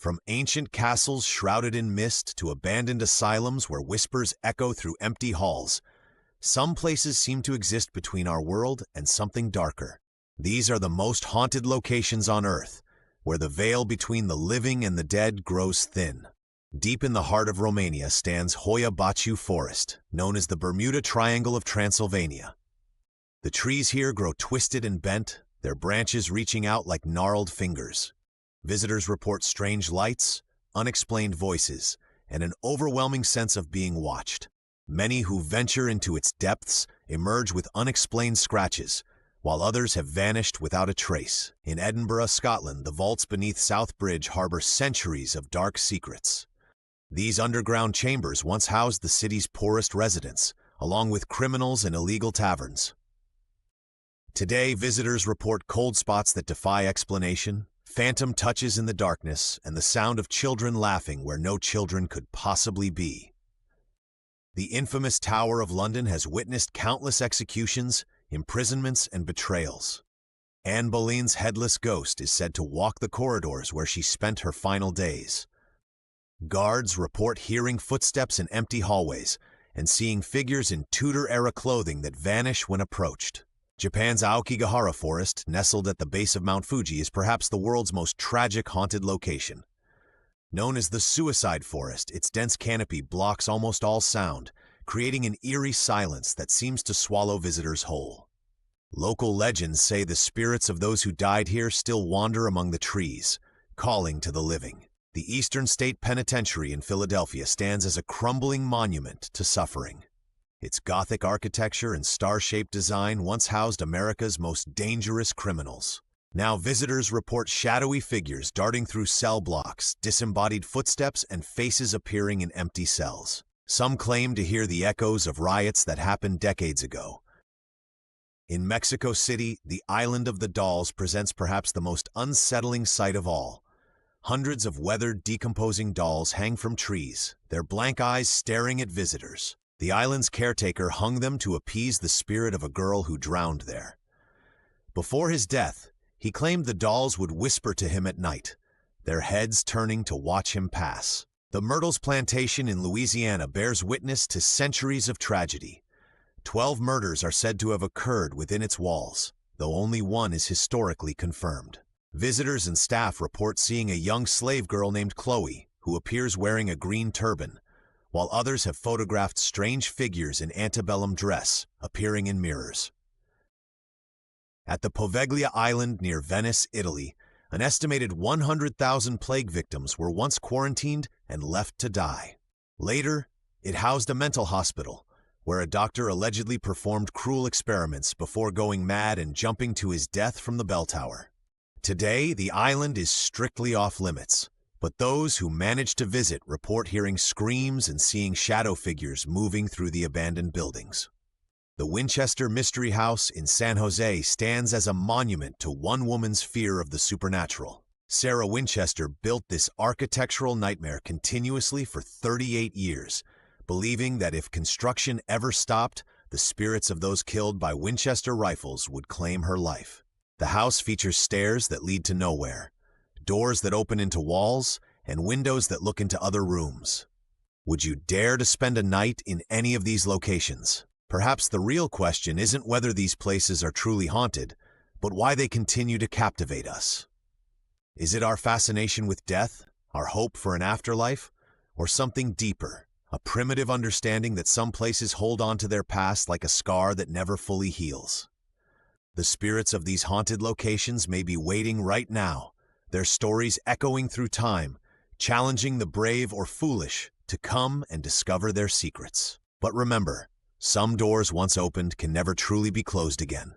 From ancient castles shrouded in mist to abandoned asylums where whispers echo through empty halls, some places seem to exist between our world and something darker. These are the most haunted locations on Earth, where the veil between the living and the dead grows thin. Deep in the heart of Romania stands Hoia Baciu Forest, known as the Bermuda Triangle of Transylvania. The trees here grow twisted and bent, their branches reaching out like gnarled fingers. Visitors report strange lights, unexplained voices, and an overwhelming sense of being watched. Many who venture into its depths emerge with unexplained scratches, while others have vanished without a trace. In Edinburgh, Scotland, the vaults beneath South Bridge harbor centuries of dark secrets. These underground chambers once housed the city's poorest residents, along with criminals and illegal taverns. Today, visitors report cold spots that defy explanation, phantom touches in the darkness, and the sound of children laughing where no children could possibly be. The infamous Tower of London has witnessed countless executions, imprisonments, and betrayals. Anne Boleyn's headless ghost is said to walk the corridors where she spent her final days. Guards report hearing footsteps in empty hallways and seeing figures in Tudor-era clothing that vanish when approached. Japan's Aokigahara Forest, nestled at the base of Mount Fuji, is perhaps the world's most tragic haunted location. Known as the Suicide Forest, its dense canopy blocks almost all sound, creating an eerie silence that seems to swallow visitors whole. Local legends say the spirits of those who died here still wander among the trees, calling to the living. The Eastern State Penitentiary in Philadelphia stands as a crumbling monument to suffering. Its Gothic architecture and star-shaped design once housed America's most dangerous criminals. Now visitors report shadowy figures darting through cell blocks, disembodied footsteps, and faces appearing in empty cells. Some claim to hear the echoes of riots that happened decades ago. In Mexico City, the Island of the Dolls presents perhaps the most unsettling sight of all. Hundreds of weathered, decomposing dolls hang from trees, their blank eyes staring at visitors. The island's caretaker hung them to appease the spirit of a girl who drowned there. Before his death, he claimed the dolls would whisper to him at night, their heads turning to watch him pass. The Myrtles Plantation in Louisiana bears witness to centuries of tragedy. 12 murders are said to have occurred within its walls, though only one is historically confirmed. Visitors and staff report seeing a young slave girl named Chloe, who appears wearing a green turban, while others have photographed strange figures in antebellum dress appearing in mirrors. At the Poveglia Island near Venice, Italy, an estimated 100,000 plague victims were once quarantined and left to die. Later, it housed a mental hospital, where a doctor allegedly performed cruel experiments before going mad and jumping to his death from the bell tower. Today, the island is strictly off-limits, but those who manage to visit report hearing screams and seeing shadow figures moving through the abandoned buildings. The Winchester Mystery House in San Jose stands as a monument to one woman's fear of the supernatural. Sarah Winchester built this architectural nightmare continuously for 38 years, believing that if construction ever stopped, the spirits of those killed by Winchester rifles would claim her life. The house features stairs that lead to nowhere, doors that open into walls, and windows that look into other rooms. Would you dare to spend a night in any of these locations? Perhaps the real question isn't whether these places are truly haunted, but why they continue to captivate us. Is it our fascination with death, our hope for an afterlife, or something deeper, a primitive understanding that some places hold on to their past like a scar that never fully heals? The spirits of these haunted locations may be waiting right now, their stories echoing through time, challenging the brave or foolish to come and discover their secrets. But remember, some doors once opened can never truly be closed again.